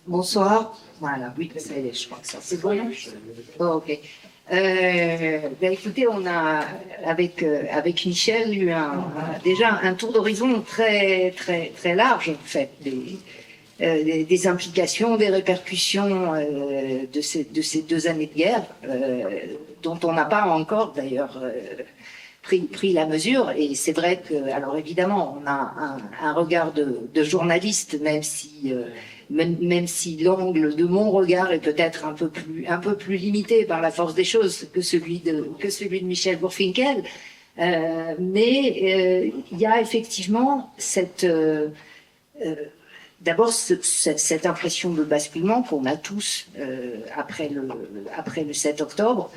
Bonsoir. Voilà, oui, ça y est, je crois que ça c'est bon. Oh, ok. Écoutez, on a avec Michel eu déjà un tour d'horizon très large en fait des implications, des répercussions de ces 2 années de guerre dont on n'a pas encore d'ailleurs pris la mesure. Et c'est vrai que, alors évidemment, on a un regard de journaliste, même si l'angle de mon regard est peut-être un peu plus limité par la force des choses que celui de Michel Bourfinkel. Mais il y a effectivement d'abord cette impression de basculement qu'on a tous après le 7 octobre,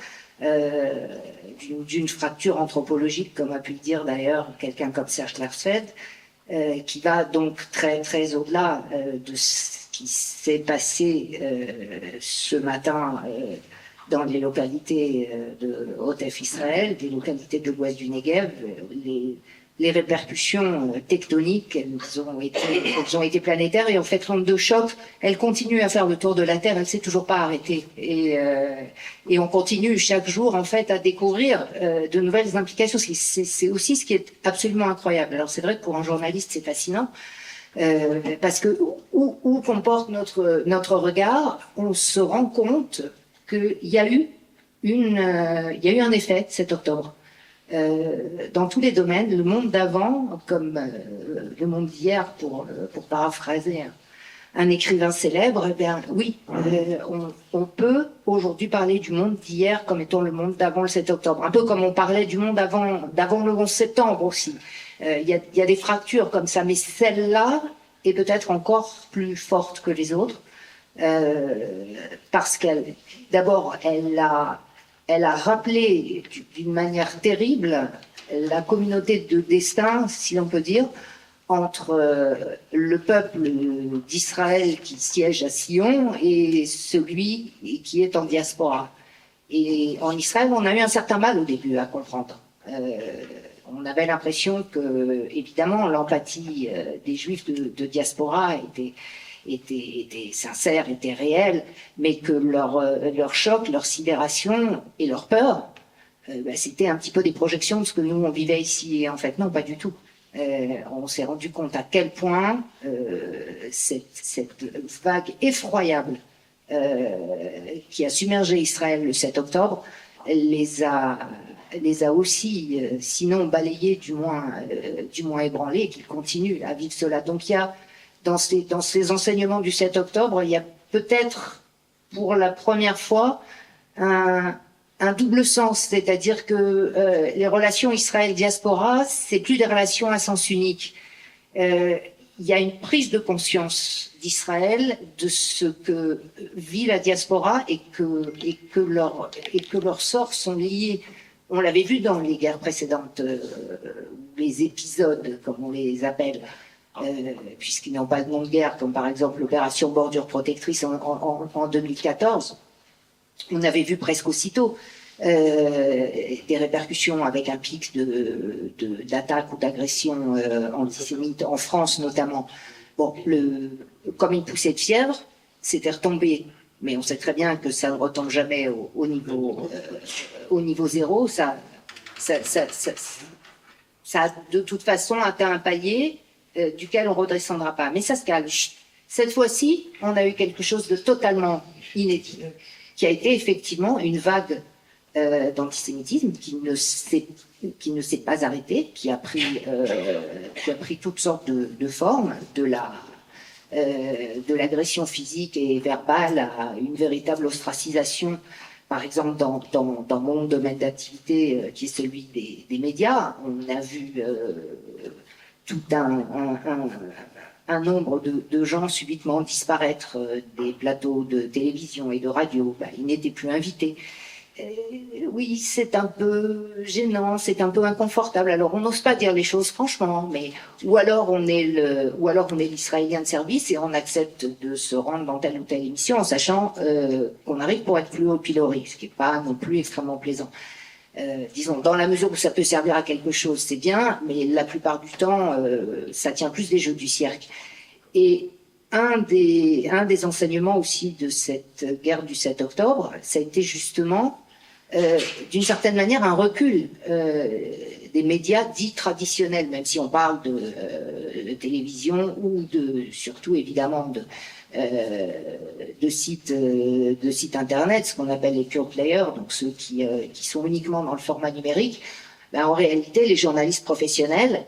d'une fracture anthropologique, comme a pu le dire d'ailleurs quelqu'un comme Serge Klarsfeld, qui va donc très au-delà de ce qui s'est passé ce matin dans les localités de Otef Israël, des localités de l'ouest du Negev. Les répercussions tectoniques, elles ont été planétaires, et en fait l'onde de choc, elle continue à faire le tour de la Terre, elle s'est toujours pas arrêtée, et on continue chaque jour en fait à découvrir de nouvelles implications. C'est aussi ce qui est absolument incroyable. Alors c'est vrai que pour un journaliste c'est fascinant, parce que où qu'on porte notre regard, on se rend compte qu'il y a eu un effet 7 octobre. Dans tous les domaines, le monde d'avant, comme le monde d'hier, pour paraphraser un écrivain célèbre, eh bien oui, on peut aujourd'hui parler du monde d'hier comme étant le monde d'avant le 7 octobre, un peu comme on parlait du monde d'avant le 11 septembre aussi. Il y a des fractures comme ça, mais celle-là est peut-être encore plus forte que les autres, parce d'abord, elle a rappelé d'une manière terrible la communauté de destin, si l'on peut dire, entre le peuple d'Israël qui siège à Sion et celui qui est en diaspora. Et en Israël, on a eu un certain mal au début à comprendre. On avait l'impression que, évidemment, l'empathie des Juifs de diaspora était sincère, était réel, mais que leur choc, leur sidération et leur peur, c'était un petit peu des projections de ce que nous on vivait ici. Et en fait, non, pas du tout. On s'est rendu compte à quel point cette vague effroyable qui a submergé Israël le 7 octobre les a aussi, sinon balayés, du moins ébranlés, et qu'ils continuent à vivre cela. Donc il y a dans ces enseignements du 7 octobre, il y a peut-être pour la première fois un double sens, c'est-à-dire que les relations Israël-diaspora, c'est plus des relations à sens unique. Il y a une prise de conscience d'Israël de ce que vit la diaspora, et que leurs sorts sont liés. On l'avait vu dans les guerres précédentes, les épisodes, comme on les appelle, puisqu'ils n'ont pas de nom de guerre, comme par exemple l'opération Bordure Protectrice en 2014, on avait vu presque aussitôt des répercussions avec un pic d'attaques ou d'agressions antisémites, en France notamment. Bon, comme une poussée de fièvre, c'était retombé. Mais on sait très bien que ça ne retombe jamais au niveau zéro. Ça a de toute façon atteint un palier duquel on ne redescendra pas. Mais ça se calme. Cette fois-ci, on a eu quelque chose de totalement inédit, qui a été effectivement une vague d'antisémitisme qui ne s'est pas arrêtée, qui a pris toutes sortes de formes, de l'agression physique et verbale à une véritable ostracisation. Par exemple, dans mon domaine d'activité, qui est celui des médias, on a vu tout un nombre de gens subitement disparaître des plateaux de télévision et de radio. Ils n'étaient plus invités. Oui, c'est un peu gênant, c'est un peu inconfortable. Alors on n'ose pas dire les choses franchement, mais ou alors on est l'Israélien de service et on accepte de se rendre dans telle ou telle émission en sachant qu'on arrive pour être plus haut pilori, ce qui n'est pas non plus extrêmement plaisant. Disons, dans la mesure où ça peut servir à quelque chose, c'est bien, mais la plupart du temps, ça tient plus des jeux du cirque. Et un des enseignements aussi de cette guerre du 7 octobre, ça a été justement, d'une certaine manière, un recul des médias dits traditionnels, même si on parle de télévision ou surtout évidemment de sites internet, ce qu'on appelle les pure players, donc ceux qui sont uniquement dans le format numérique. Ben, en réalité, les journalistes professionnels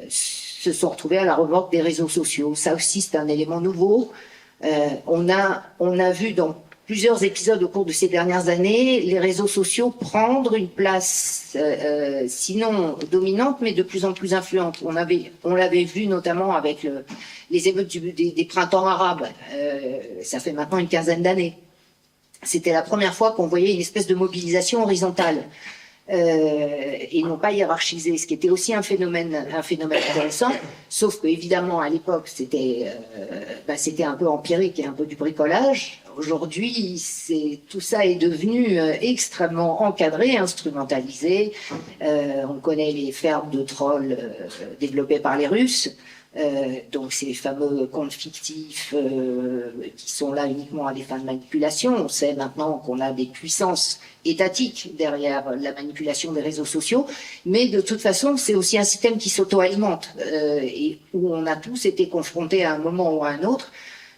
se sont retrouvés à la remorque des réseaux sociaux. Ça aussi, c'est un élément nouveau. On a vu dans plusieurs épisodes au cours de ces dernières années les réseaux sociaux prendre une place, sinon dominante, mais de plus en plus influente. On l'avait vu notamment avec les émeutes des printemps arabes. Ça fait maintenant une quinzaine d'années. C'était la première fois qu'on voyait une espèce de mobilisation horizontale. Et non pas hiérarchisé, ce qui était aussi un phénomène intéressant, sauf que évidemment à l'époque c'était un peu empirique et un peu du bricolage. Aujourd'hui, tout ça est devenu extrêmement encadré, instrumentalisé. On connaît les fermes de trolls développées par les Russes. Donc ces fameux comptes fictifs qui sont là uniquement à des fins de manipulation. On sait maintenant qu'on a des puissances étatiques derrière la manipulation des réseaux sociaux, mais de toute façon c'est aussi un système qui s'auto-alimente et où on a tous été confrontés à un moment ou à un autre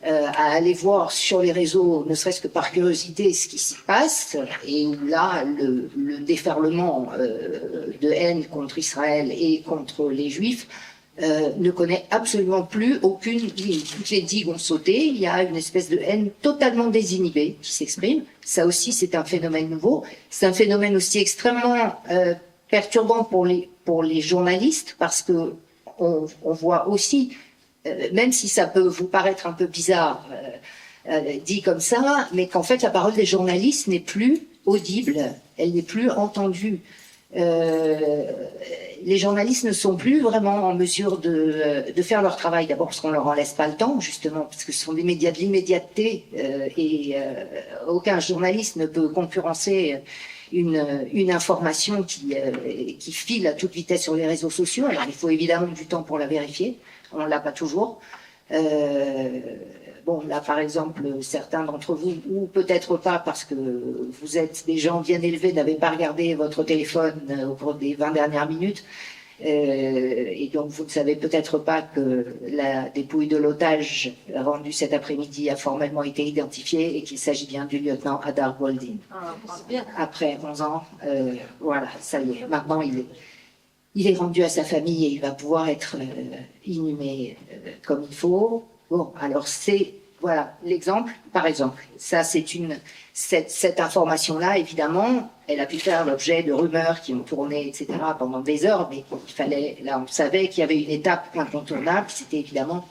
à aller voir sur les réseaux, ne serait-ce que par curiosité, ce qui s'y passe, et où là le déferlement de haine contre Israël et contre les Juifs ne connaît absolument plus aucune ligne. Toutes les digues ont sauté, il y a une espèce de haine totalement désinhibée qui s'exprime. Ça aussi, c'est un phénomène nouveau. C'est un phénomène aussi extrêmement perturbant pour les journalistes, parce que on voit aussi, même si ça peut vous paraître un peu bizarre, dit comme ça, mais qu'en fait la parole des journalistes n'est plus audible, elle n'est plus entendue. Les journalistes ne sont plus vraiment en mesure de faire leur travail, d'abord parce qu'on leur en laisse pas le temps, justement, parce que ce sont des médias de l'immédiateté et aucun journaliste ne peut concurrencer une information qui file à toute vitesse sur les réseaux sociaux. Alors il faut évidemment du temps pour la vérifier, on l'a pas toujours. Bon, là, par exemple, certains d'entre vous, ou peut-être pas, parce que vous êtes des gens bien élevés, n'avez pas regardé votre téléphone au cours des 20 dernières minutes, et donc vous ne savez peut-être pas que la dépouille de l'otage rendue cet après-midi a formellement été identifiée et qu'il s'agit bien du lieutenant Hadar Goldin. Après 11 ans, voilà, ça y est, maintenant il est rendu à sa famille et il va pouvoir être inhumé comme il faut. Bon, alors voilà, l'exemple, par exemple. Ça, cette information-là, évidemment, elle a pu faire l'objet de rumeurs qui ont tourné, etc., pendant des heures, mais on savait qu'il y avait une étape incontournable, c'était évidemment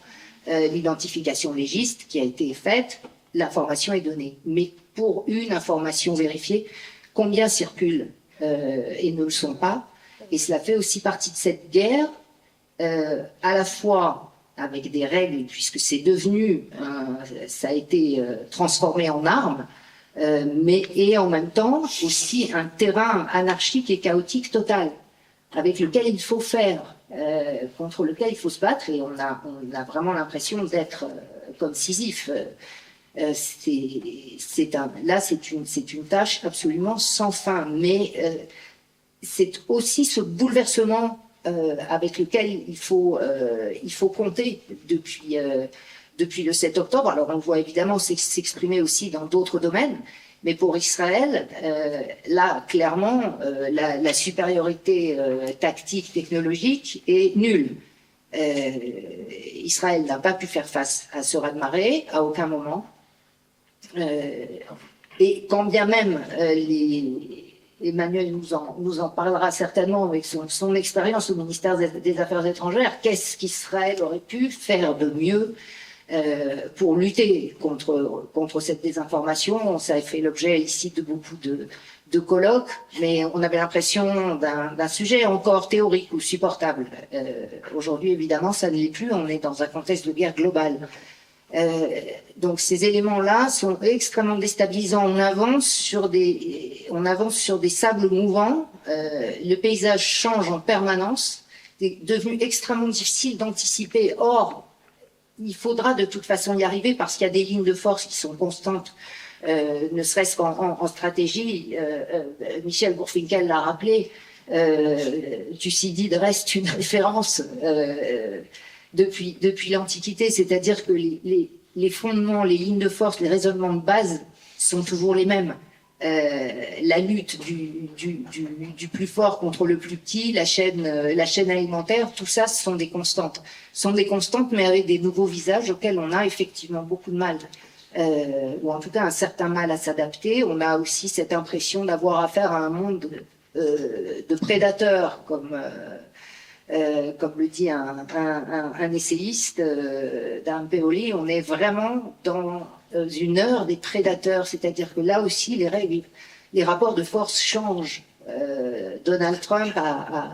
l'identification légiste qui a été faite, l'information est donnée. Mais pour une information vérifiée, combien circulent et ne le sont pas? Et cela fait aussi partie de cette guerre, à la fois avec des règles, puisque c'est devenu, ça a été transformé en arme, et en même temps aussi un terrain anarchique et chaotique total, avec lequel il faut faire, contre lequel il faut se battre, et on a vraiment l'impression d'être comme Sisyphe. Là, c'est une tâche absolument sans fin, mais c'est aussi ce bouleversement avec lequel il faut compter depuis le 7 octobre. Alors on le voit évidemment s'exprimer aussi dans d'autres domaines, mais pour Israël, là clairement la supériorité tactique, technologique est nulle. Israël n'a pas pu faire face à ce raz-de-marée à aucun moment. Et quand bien même Emmanuel nous en parlera certainement avec son expérience au ministère des Affaires étrangères. Qu'est-ce qu'Israël aurait pu faire de mieux pour lutter contre cette désinformation? Ça a fait l'objet ici de beaucoup de colloques, mais on avait l'impression d'un sujet encore théorique ou supportable. Aujourd'hui, évidemment, ça ne l'est plus. On est dans un contexte de guerre globale. Donc ces éléments-là sont extrêmement déstabilisants. On avance sur des sables mouvants. Le paysage change en permanence. C'est devenu extrêmement difficile d'anticiper. Or, il faudra de toute façon y arriver parce qu'il y a des lignes de force qui sont constantes, ne serait-ce qu'en stratégie. Michel Bourfinkel l'a rappelé, Thucydide reste une référence depuis l'Antiquité, c'est-à-dire que les fondements, les lignes de force, les raisonnements de base sont toujours les mêmes. La lutte du plus fort contre le plus petit, la chaîne alimentaire, tout ça, ce sont des constantes. Ce sont des constantes, mais avec des nouveaux visages auxquels on a effectivement beaucoup de mal. Ou en tout cas un certain mal à s'adapter. On a aussi cette impression d'avoir affaire à un monde de prédateurs, comme le dit un essayiste d'un Paoli. On est vraiment dans une heure des prédateurs, c'est-à-dire que là aussi les rapports de force changent. Donald Trump a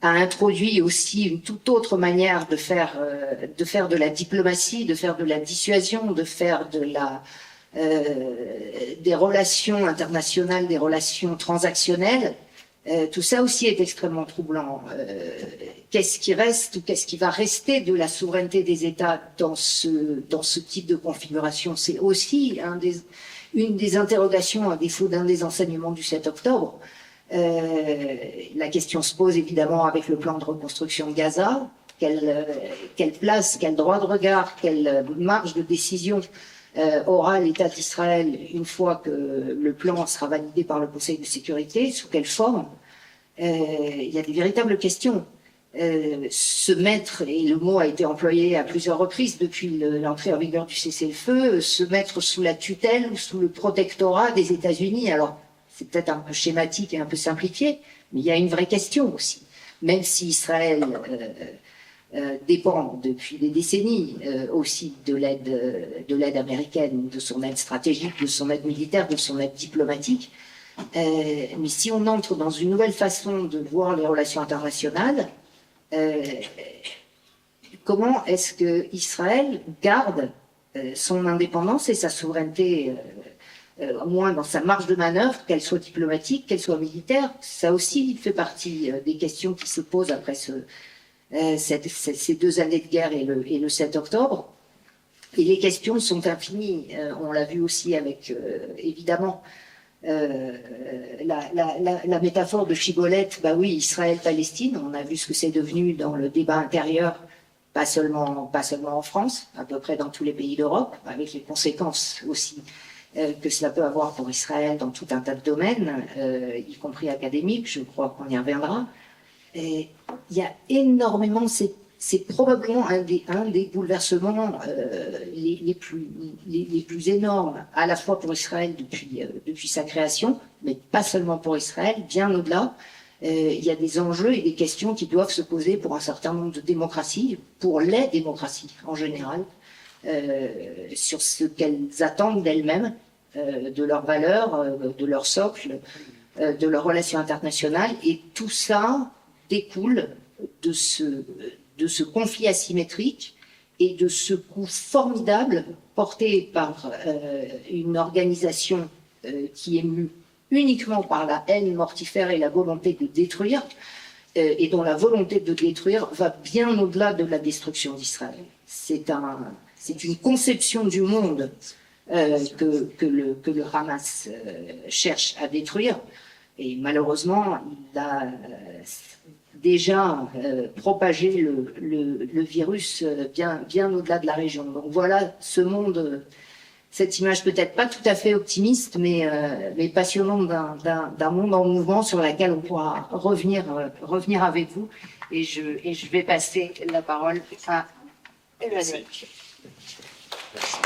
introduit aussi une toute autre manière de faire de la diplomatie, de faire de la dissuasion, de faire des relations internationales, des relations transactionnelles. Tout ça aussi est extrêmement troublant. Qu'est-ce qui reste ou qu'est-ce qui va rester de la souveraineté des États dans ce type de configuration? C'est aussi une des interrogations, à défaut d'un des enseignements du 7 octobre. La question se pose évidemment avec le plan de reconstruction de Gaza. Quelle place, quel droit de regard, quelle marge de décision aura l'État d'Israël une fois que le plan sera validé par le Conseil de sécurité? Sous quelle forme? Il y a des véritables questions. Se mettre, et le mot a été employé à plusieurs reprises depuis l'entrée en vigueur du cessez-le-feu, se mettre sous la tutelle ou sous le protectorat des États-Unis. Alors, c'est peut-être un peu schématique et un peu simplifié, mais il y a une vraie question aussi. Même si Israël dépend depuis des décennies aussi de l'aide américaine, de son aide stratégique, de son aide militaire, de son aide diplomatique. Mais si on entre dans une nouvelle façon de voir les relations internationales, comment est-ce que Israël garde son indépendance et sa souveraineté, au moins dans sa marge de manœuvre, qu'elle soit diplomatique, qu'elle soit militaire? Ça aussi fait partie des questions qui se posent après ces 2 années de guerre et le 7 octobre. Et les questions sont infinies. On l'a vu aussi avec, évidemment, la métaphore de Chibolette. Bah oui, Israël-Palestine, on a vu ce que c'est devenu dans le débat intérieur, pas seulement en France, à peu près dans tous les pays d'Europe, avec les conséquences aussi que cela peut avoir pour Israël dans tout un tas de domaines, y compris académiques. Je crois qu'on y reviendra. Et il y a énormément, c'est probablement un des bouleversements les plus énormes, à la fois pour Israël depuis sa création, mais pas seulement pour Israël, bien au-delà. Il y a des enjeux et des questions qui doivent se poser pour un certain nombre de démocraties, pour les démocraties en général, sur ce qu'elles attendent d'elles-mêmes, de leurs valeurs, de leur socle, de leurs relations internationales. Et tout ça découle de ce conflit asymétrique et de ce coup formidable porté par une organisation qui est mue uniquement par la haine mortifère et la volonté de détruire, et dont la volonté de détruire va bien au-delà de la destruction d'Israël. C'est une conception du monde que le Hamas cherche à détruire, et malheureusement, il a déjà propagé le virus bien au-delà de la région. Donc voilà ce monde, cette image peut-être pas tout à fait optimiste, mais passionnante d'un monde en mouvement sur laquelle on pourra revenir avec vous. Et je vais passer la parole à Emmanuel. Merci.